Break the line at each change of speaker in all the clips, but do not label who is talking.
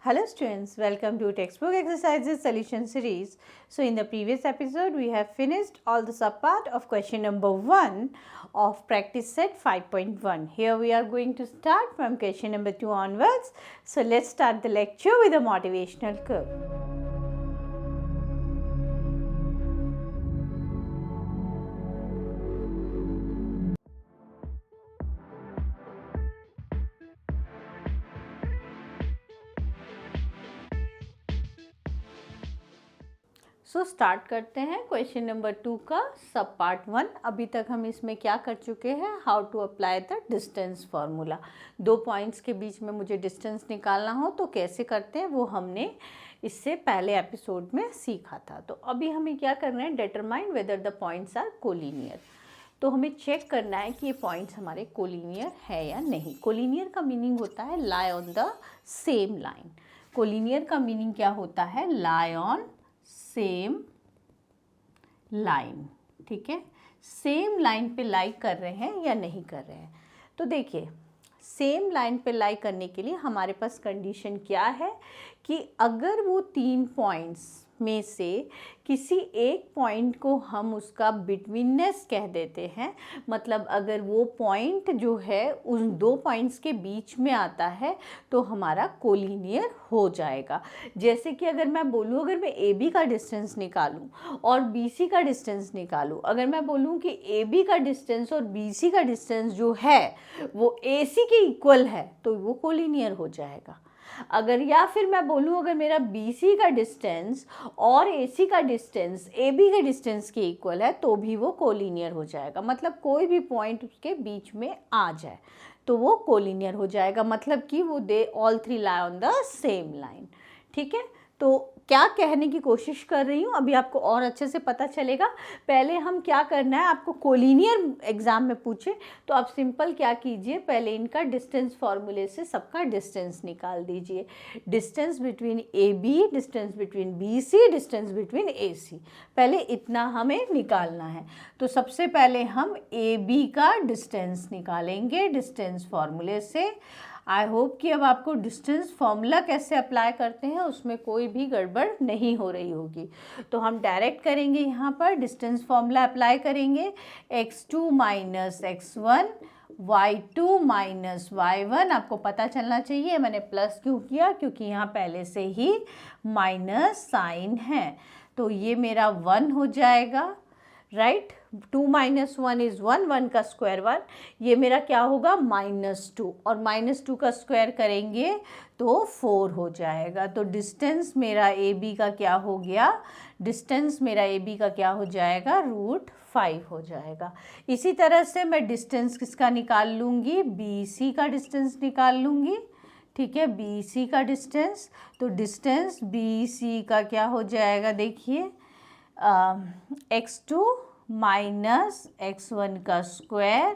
Hello students, welcome to Textbook Exercises Solution Series. So in the previous episode, we have finished all the subpart of question number 1 of practice set 5.1. Here we are going to start from question number 2 onwards. So let's start the lecture with a motivational curve. So start करते हैं question number 2 का सब part 1। अभी तक हम इसमें क्या कर चुके हैं, how to apply the distance formula. 2 points के बीच में मुझे डिस्टेंस निकालना हो तो कैसे करते हैं वो हमने इससे पहले एपिसोड में सीखा था। तो अभी हमें क्या करना है, determine whether the points are collinear. तो हमें चेक करना है कि ये पॉइंट्स हमारे कोलिनियर है या नहीं। कोलिनियर का मीनिंग होता है lie on the same line. Collinear का मीनिंग क्या होता है, लाई ऑन सेम लाइन। ठीक है, सेम लाइन पे लाई कर रहे हैं या नहीं कर रहे हैं। तो देखिए, सेम लाइन पे लाई करने के लिए हमारे पास कंडीशन क्या है कि अगर वो 3 पॉइंट्स में से किसी एक पॉइंट को हम उसका बिटवीननेस कह देते हैं, मतलब अगर वो पॉइंट जो है उन 2 पॉइंट्स के बीच में आता है तो हमारा कोलिनियर हो जाएगा। जैसे कि अगर मैं बोलूँ, अगर मैं ए बी का डिस्टेंस निकालूं और बी सी का डिस्टेंस निकालूं, अगर मैं बोलूँ कि ए बी का डिस्टेंस और बी सी का डिस्टेंस जो है वो ए सी के इक्वल है तो वो कोलिनियर हो जाएगा। अगर या फिर मैं बोलूँ अगर मेरा BC का डिस्टेंस और AC का डिस्टेंस AB के डिस्टेंस के इक्वल है तो भी वो कोलिनियर हो जाएगा। मतलब कोई भी पॉइंट उसके बीच में आ जाए तो वो कोलिनियर हो जाएगा, मतलब कि वो they all 3 lie on the same line. ठीक है, तो क्या कहने की कोशिश कर रही हूँ अभी आपको और अच्छे से पता चलेगा। पहले हम क्या करना है, आपको कोलिनियर एग्जाम में पूछे तो आप सिंपल क्या कीजिए, पहले इनका डिस्टेंस फार्मूले से सबका डिस्टेंस निकाल दीजिए। Distance between AB, distance between BC, distance between AC, पहले इतना हमें निकालना है। तो सबसे पहले हम AB का डिस्टेंस निकालेंगे डिस्टेंस फार्मूले से। आई होप कि अब आपको डिस्टेंस फार्मूला कैसे अप्लाई करते हैं उसमें कोई भी गड़बड़ नहीं हो रही होगी। तो हम डायरेक्ट करेंगे, यहाँ पर डिस्टेंस फार्मूला अप्लाई करेंगे। x2 minus x1, y2 minus y1। आपको पता चलना चाहिए मैंने प्लस क्यों किया, क्योंकि यहाँ पहले से ही माइनस साइन है। तो ये मेरा 1 हो जाएगा, राइट। 2 माइनस 1 इज़ 1, 1 का स्क्वायर 1, ये मेरा क्या होगा -2, और -2 का स्क्वायर करेंगे तो 4 हो जाएगा। तो डिस्टेंस मेरा AB का क्या हो गया, डिस्टेंस मेरा AB का क्या हो जाएगा, √5 हो जाएगा। इसी तरह से मैं डिस्टेंस किसका निकाल लूँगी, BC का डिस्टेंस निकाल लूँगी। ठीक है, BC का डिस्टेंस, तो डिस्टेंस BC का क्या हो जाएगा, देखिए x2 माइनस x1 का स्क्वायर,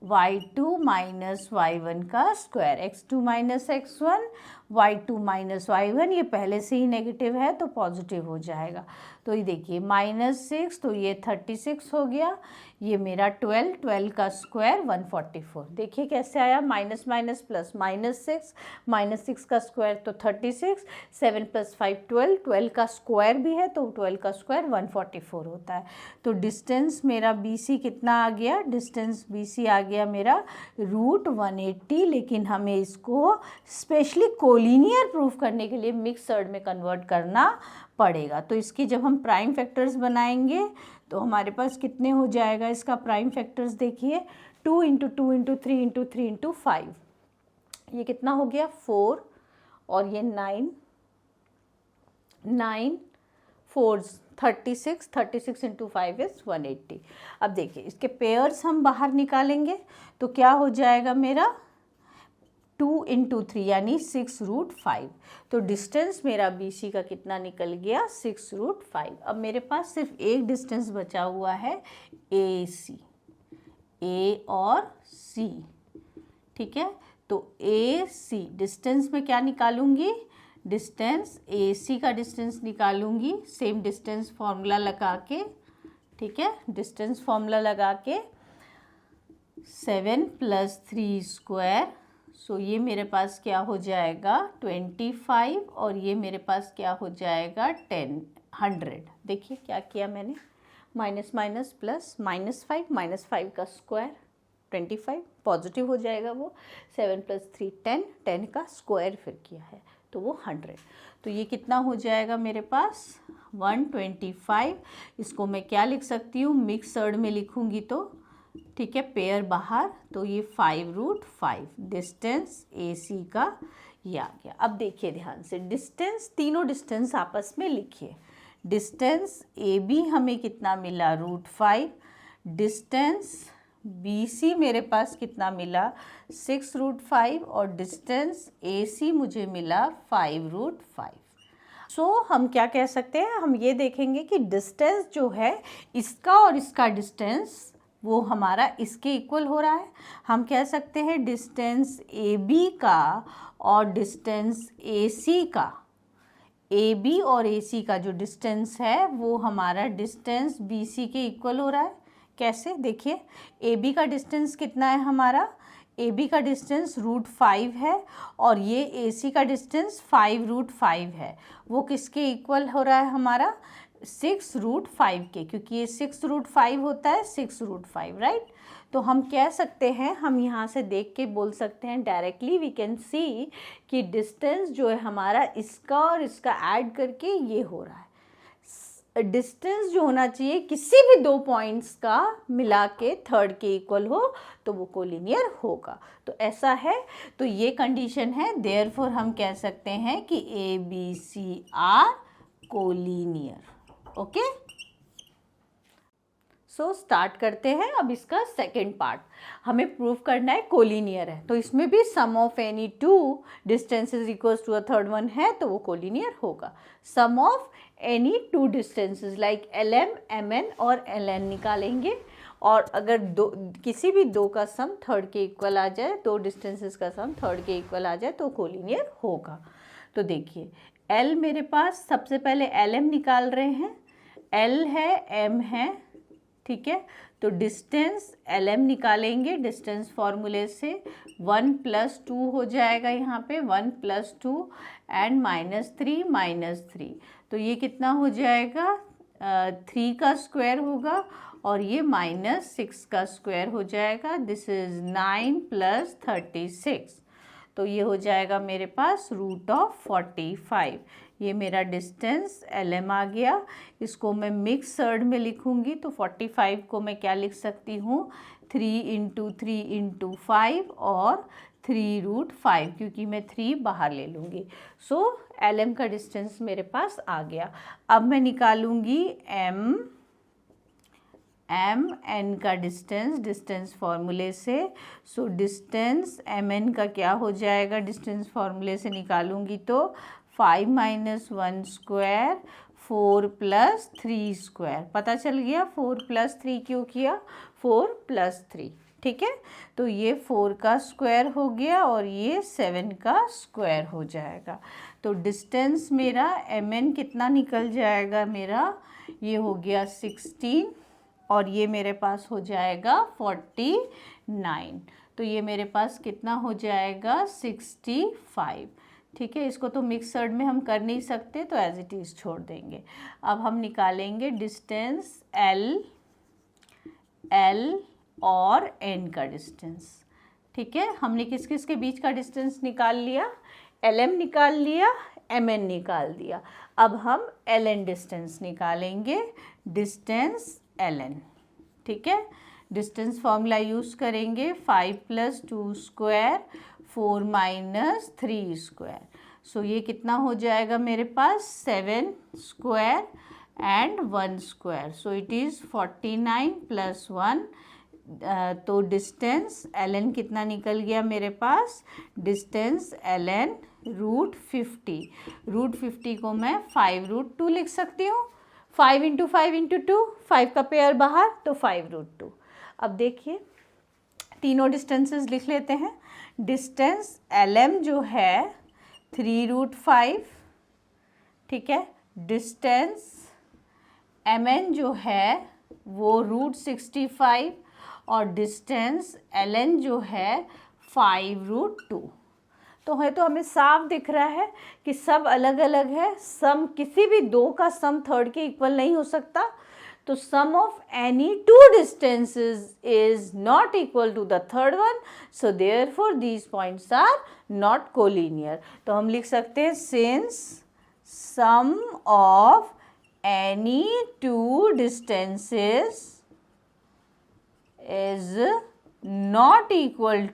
y2 माइनस y1 का square. x2 minus x1, y2 minus y1, ये पहले से ही नेगेटिव है तो पॉजिटिव हो जाएगा। तो ये देखिए -6, तो ये 36 हो गया। ये मेरा 12 का स्क्वायर 144। देखिए कैसे आया, माइनस माइनस प्लस, -6 का स्क्वायर तो 36, 7 + 5 12 का स्क्वायर भी है तो 12 का स्क्वायर 144 होता है। तो डिस्टेंस मेरा BC कितना आ गया, डिस्टेंस BC आ गया मेरा √180। लेकिन हमें इसको स्पेशली कोलिनियर प्रूफ करने के लिए मिक्सड में कन्वर्ट करना पड़ेगा। तो इसकी जब हम प्राइम फैक्टर्स बनाएंगे तो हमारे पास कितने हो जाएगा, इसका प्राइम फैक्टर्स देखिए 2 × 2 × 3 × 3 × 5, ये कितना हो गया 4, और ये 9 4 36 × 5 इज़ 180। अब देखिए इसके पेयर्स हम बाहर निकालेंगे तो क्या हो जाएगा मेरा 2 × 3 यानी 6√5। तो डिस्टेंस मेरा BC का कितना निकल गया, 6√5। अब मेरे पास सिर्फ एक डिस्टेंस बचा हुआ है AC, A और C। ठीक है, तो AC डिस्टेंस में क्या निकालूंगी, डिस्टेंस AC का डिस्टेंस निकालूंगी सेम डिस्टेंस फार्मूला लगा के। ठीक है, डिस्टेंस फार्मूला लगा के 7 + 3 स्क्वायर सो ये मेरे पास क्या हो जाएगा 25 और ये मेरे पास क्या हो जाएगा 100। देखिए क्या किया मैंने, माइनस माइनस प्लस, -5 का स्क्वायर 25, पॉजिटिव हो जाएगा वो, 7 + 3 10, 10 का स्क्वायर फिर किया है तो वो 100। तो ये कितना हो जाएगा मेरे पास 125। इसको मैं क्या लिख सकती हूँ, मिक्सड में लिखूँगी तो ठीक है, पेयर बाहर, तो ये 5√5 डिस्टेंस AC का ये आ गया। अब देखिए ध्यान से, डिस्टेंस, तीनों डिस्टेंस आपस में लिखिए। डिस्टेंस AB हमें कितना मिला √5, डिस्टेंस BC मेरे पास कितना मिला 6√5 और डिस्टेंस AC मुझे मिला 5√5। सो हम क्या कह सकते हैं, हम ये देखेंगे कि डिस्टेंस जो है इसका और इसका डिस्टेंस वो हमारा इसके इक्वल हो रहा है। हम कह सकते हैं डिस्टेंस AB का और डिस्टेंस AC का, AB और AC का जो डिस्टेंस है वो हमारा डिस्टेंस BC के इक्वल हो रहा है। कैसे, देखिए AB का डिस्टेंस कितना है हमारा, AB का डिस्टेंस √5 है और ये AC का डिस्टेंस 5√5 है। वो किसके इक्वल हो रहा है हमारा 6√5 के, क्योंकि ये 6√5 होता है 6√5, राइट। तो हम कह सकते हैं, हम यहाँ से देख के बोल सकते हैं डायरेक्टली वी कैन सी कि डिस्टेंस जो है हमारा इसका और इसका ऐड करके ये हो रहा है। डिस्टेंस जो होना चाहिए किसी भी दो पॉइंट्स का मिला के थर्ड के इक्वल हो तो वो कोलिनियर होगा। तो ऐसा है, तो ये कंडीशन है, देयरफॉर हम कह सकते हैं कि ABC are collinear. Okay, so start करते हैं। अब इसका सेकेंड पार्ट हमें प्रूव करना है कोलिनियर है, तो इसमें भी sum of any two distances equals to a third one है तो वो कोलिनियर होगा। Sum of any two distances like LM, MN और LN निकालेंगे और अगर किसी भी दो का सम थर्ड के इक्वल आ जाए, दो डिस्टेंसेस का सम थर्ड के इक्वल आ जाए तो कोलिनियर होगा। तो देखिए L मेरे पास, सबसे पहले LM निकाल रहे हैं, L है M है, ठीक है। तो डिस्टेंस LM निकालेंगे डिस्टेंस फॉर्मूले से, 1 + 2 हो जाएगा यहाँ पे, 1 + 2 एंड -3 तो ये कितना हो जाएगा 3 का स्क्वायर होगा और ये -6 का स्क्वायर हो जाएगा। दिस इज 9 + 36 तो ये हो जाएगा मेरे पास √45। ये मेरा डिस्टेंस LM आ गया। इसको मैं मिक्सड में लिखूंगी तो 45 को मैं क्या लिख सकती हूँ 3 × 3 × 5 और 3√5, क्योंकि मैं 3 बाहर ले लूँगी। सो LM का डिस्टेंस मेरे पास आ गया। अब मैं निकालूंगी MN का डिस्टेंस फार्मूले से। सो डिस्टेंस MN का क्या हो जाएगा, डिस्टेंस फार्मूले से निकालूंगी तो 5 - 1 स्क्वायर 4 + 3 स्क्वायर, पता चल गया 4 + 3 क्यों किया, 4 + 3, ठीक है। तो ये 4 का स्क्वायर हो गया और ये 7 का स्क्वायर हो जाएगा। तो डिस्टेंस मेरा MN कितना निकल जाएगा, मेरा ये हो गया 16 और ये मेरे पास हो जाएगा 49। तो ये मेरे पास कितना हो जाएगा 65, ठीक है। इसको तो मिक्सड में हम कर नहीं सकते तो एज इट इज़ छोड़ देंगे। अब हम निकालेंगे डिस्टेंस L और N का डिस्टेंस, ठीक है। हमने किस किस के बीच का डिस्टेंस निकाल लिया, LM निकाल लिया, MN निकाल दिया। अब हम LN डिस्टेंस निकालेंगे, डिस्टेंस LN, ठीक है। डिस्टेंस फॉर्मूला यूज़ करेंगे 5 + 2 स्क्वायर 4 - 3 स्क्वायर। सो ये कितना हो जाएगा मेरे पास 7 square and 1 square. So it is 49 + 1। तो डिस्टेंस LN कितना निकल गया मेरे पास, डिस्टेंस LN √50। √50 को मैं 5√2 लिख सकती हूँ, 5 × 5 × 2, 5 का पेयर बाहर तो 5√2। अब देखिए तीनों डिस्टेंसेस लिख लेते हैं। डिस्टेंस LM जो है 3√5, ठीक है। डिस्टेंस MN जो है वो √65 और डिस्टेंस LN जो है 5√2। तो है, तो हमें साफ दिख रहा है कि सब अलग अलग है, सम किसी भी दो का सम थर्ड के इक्वल नहीं हो सकता। तो sum of any two distances is not equal to the third one, so therefore these points are not collinear। तो हम लिख सकते हैं since sum of any two distances is not equal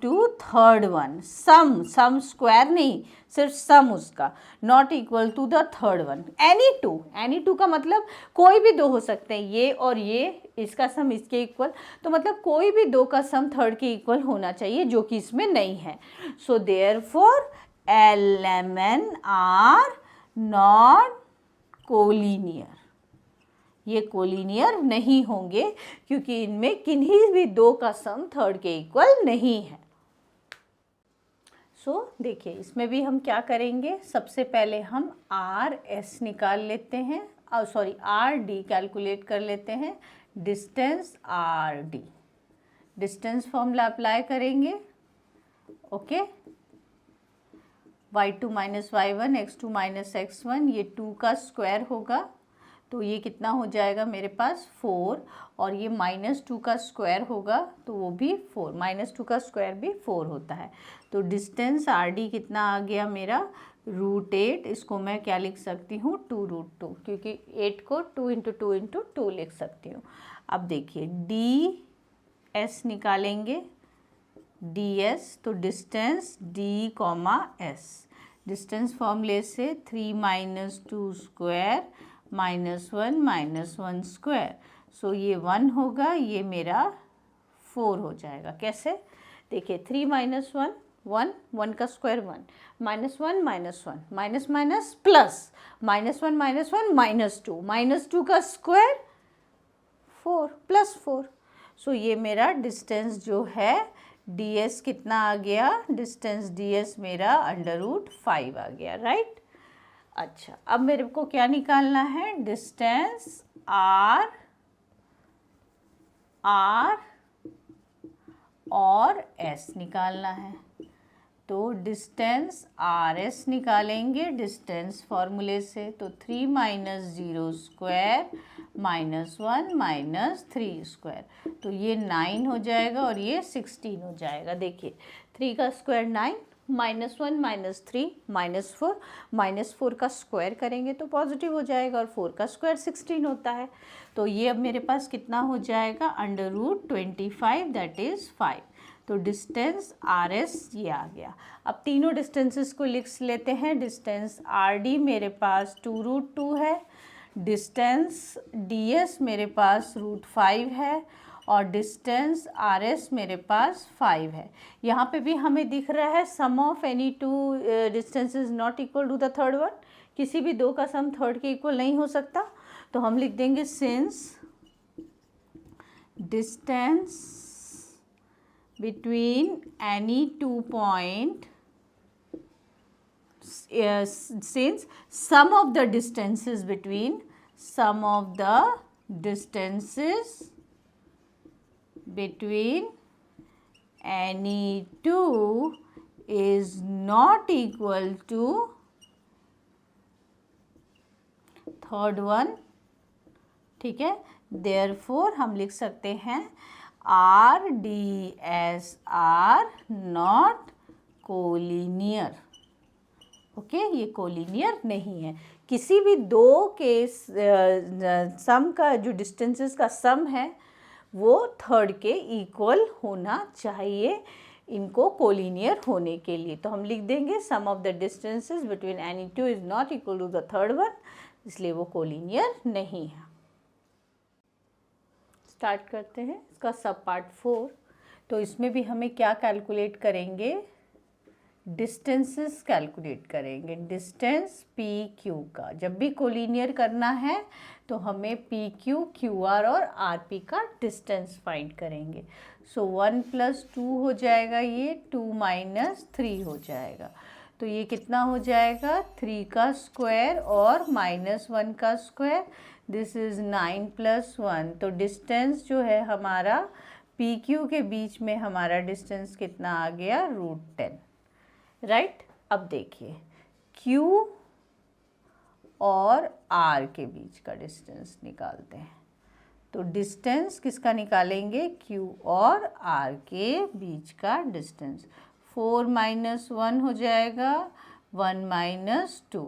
to third one, sum square नहीं, सिर्फ sum उसका, not equal to the third one. Any two का मतलब कोई भी दो हो सकते हैं, ये और ये, इसका सम इसके इक्वल, तो मतलब कोई भी दो का सम थर्ड के इक्वल होना चाहिए, जो कि इसमें नहीं है। So therefore LMN are not collinear, ये कोलिनियर नहीं होंगे क्योंकि इनमें किन्हीं भी दो का सम थर्ड के इक्वल नहीं है। सो देखिए, इसमें भी हम क्या करेंगे, सबसे पहले हम RS निकाल लेते हैं, RD कैलकुलेट कर लेते हैं, distance RD, distance formula apply करेंगे। Okay, y2 minus y1 x2 minus x1, ये 2 का स्क्वायर होगा, तो ये कितना हो जाएगा मेरे पास 4, और ये -2 का स्क्वायर होगा तो वो भी 4, -2 का स्क्वायर भी 4 होता है। तो डिस्टेंस RD कितना आ गया मेरा √8, इसको मैं क्या लिख सकती हूँ 2√2, क्योंकि 8 को 2 × 2 × 2 लिख सकती हूँ। अब देखिए DS निकालेंगे, DS, तो डिस्टेंस D, डिस्टेंस फॉर्मूले से 3 - 2 स्क्वायर -1 - 1 स्क्वायर, सो ये 1 होगा, ये मेरा 4 हो जाएगा। कैसे, देखिए 3 - 1 1, 1 का स्क्वायर 1, -1 - 1 माइनस माइनस प्लस, -1 - 1 -2, -2 का स्क्वायर 4 + 4, सो ये मेरा डिस्टेंस जो है DS कितना आ गया, डिस्टेंस DS मेरा √5 आ गया, राइट। अच्छा, अब मेरे को क्या निकालना है, डिस्टेंस R और S निकालना है। तो डिस्टेंस RS निकालेंगे डिस्टेंस फॉर्मूले से, तो 3 - 0 स्क्वायर -1 - 3 स्क्वायर, तो ये 9 हो जाएगा और ये 16 हो जाएगा। देखिए 3 का स्क्वायर 9, -1 - 3 -4, -4 का स्क्वायर करेंगे तो पॉजिटिव हो जाएगा, और 4 का स्क्वायर 16 होता है। तो ये अब मेरे पास कितना हो जाएगा, √25, दैट इज़ 5। तो डिस्टेंस RS ये आ गया। अब तीनों डिस्टेंसेस को लिख लेते हैं। डिस्टेंस RD मेरे पास 2√2 है, डिस्टेंस DS मेरे पास √5 है, और डिस्टेंस RS मेरे पास 5 है। यहाँ पे भी हमें दिख रहा है sum of any two distance is not equal to the third one, किसी भी दो का सम थर्ड के इक्वल नहीं हो सकता। तो हम लिख देंगे since distance between any two point, since sum of the distances between any two is not equal to third one, ठीक है। therefore हम लिख सकते हैं RDS are not collinear। Okay, ये कोलिनियर नहीं है। किसी भी दो के सम का जो डिस्टेंसेस का सम है वो थर्ड के इक्वल होना चाहिए इनको कोलिनियर होने के लिए। तो हम लिख देंगे sum of the distances between any two is not equal to the third one, इसलिए वो कोलिनियर नहीं है। स्टार्ट करते हैं इसका सब पार्ट 4। तो इसमें भी हमें क्या कैलकुलेट करेंगे, डिस्टेंसेस कैलकुलेट करेंगे। डिस्टेंस पी क्यू का जब भी कोलिनियर करना है तो हमें पी क्यू, क्यू आर और आर पी का डिस्टेंस फाइंड करेंगे। सो 1 + 2 हो जाएगा, ये 2 - 3 हो जाएगा। तो ये कितना हो जाएगा, 3 का स्क्वायर और -1 का स्क्वायर, दिस इज़ 9 + 1। तो डिस्टेंस जो है हमारा पी क्यू के बीच में हमारा डिस्टेंस कितना आ गया, √10, राइट। अब देखिए क्यू और आर के बीच का डिस्टेंस निकालते हैं। तो डिस्टेंस किसका निकालेंगे, क्यू और आर के बीच का डिस्टेंस। 4 - 1 हो जाएगा, 1 - 2,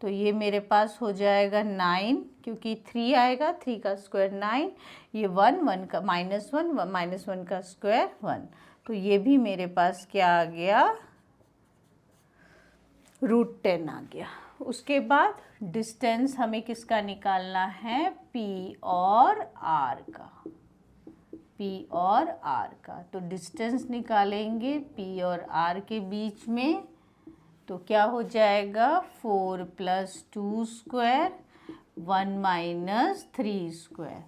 तो ये मेरे पास हो जाएगा 9, क्योंकि 3 आएगा, 3 का स्क्वायर 9, ये 1, 1 का -1 का स्क्वायर 1, तो ये भी मेरे पास क्या आ गया, √10 आ गया। उसके बाद डिस्टेंस हमें किसका निकालना है, पी और आर का, पी और आर का। तो डिस्टेंस निकालेंगे पी और आर के बीच में, तो क्या हो जाएगा, 4 + 2 स्क्वायर 1 - 3 स्क्वायर,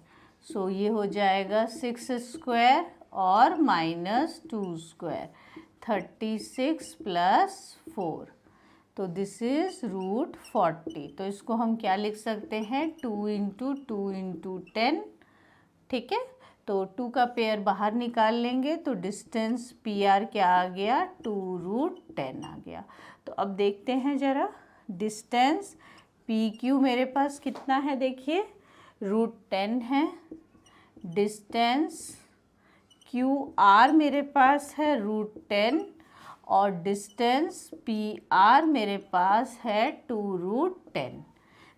सो ये हो जाएगा 6 स्क्वायर और -2 स्क्वायर, 36 + 4, तो दिस इज √40। तो इसको हम क्या लिख सकते हैं, 2 × 2 × 10, ठीक है। तो 2 का पेयर बाहर निकाल लेंगे, तो डिस्टेंस पी आर क्या आ गया, 2√10 आ गया। तो अब देखते हैं ज़रा, डिस्टेंस पी क्यू मेरे पास कितना है, देखिए √10 है। डिस्टेंस क्यू आर मेरे पास है √10, और डिस्टेंस पी आर मेरे पास है 2√10।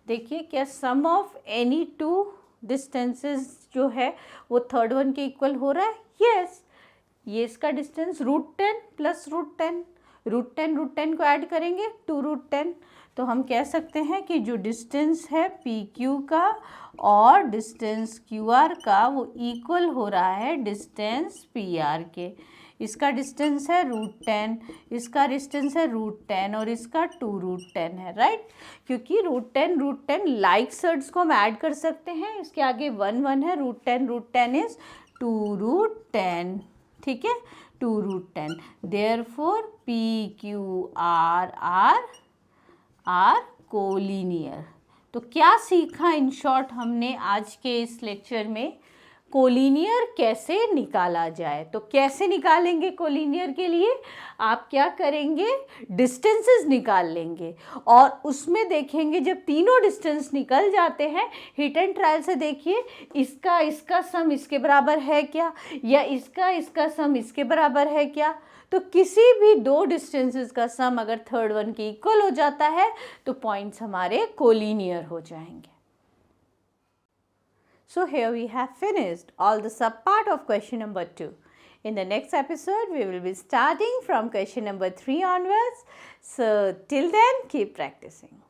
देखिए क्या सम ऑफ एनी टू डिस्टेंसेस जो है वो थर्ड वन के इक्वल हो रहा है, यस। ये इसका डिस्टेंस √10 + √10, √10 को ऐड करेंगे 2√10, तो हम कह सकते हैं कि जो डिस्टेंस है पी क्यू का और डिस्टेंस क्यू आर का वो इक्वल हो रहा है डिस्टेंस पी आर के। इसका डिस्टेंस है √10, इसका डिस्टेंस है √10 और इसका 2√10 है, राइट। क्योंकि √10 लाइक सर्ड्स को हम ऐड कर सकते हैं, इसके आगे 1 1 है, √10 इज 2√10, ठीक है, 2√10। Therefore p q r are collinear. तो क्या सीखा इन शॉर्ट हमने आज के इस लेक्चर में, कोलिनियर कैसे निकाला जाए। तो कैसे निकालेंगे कोलिनियर के लिए, आप क्या करेंगे, डिस्टेंसेस निकाल लेंगे और उसमें देखेंगे जब तीनों डिस्टेंस निकल जाते हैं, हिट एंड ट्रायल से देखिए इसका सम इसके बराबर है क्या, या इसका सम इसके बराबर है क्या। तो किसी भी दो डिस्टेंसेस का सम अगर थर्ड वन के इक्वल हो जाता है तो पॉइंट्स हमारे कोलिनियर हो जाएंगे। So here we have finished all the sub part of question number 2. In the next episode, we will be starting from question number 3 onwards. So till then, keep practicing.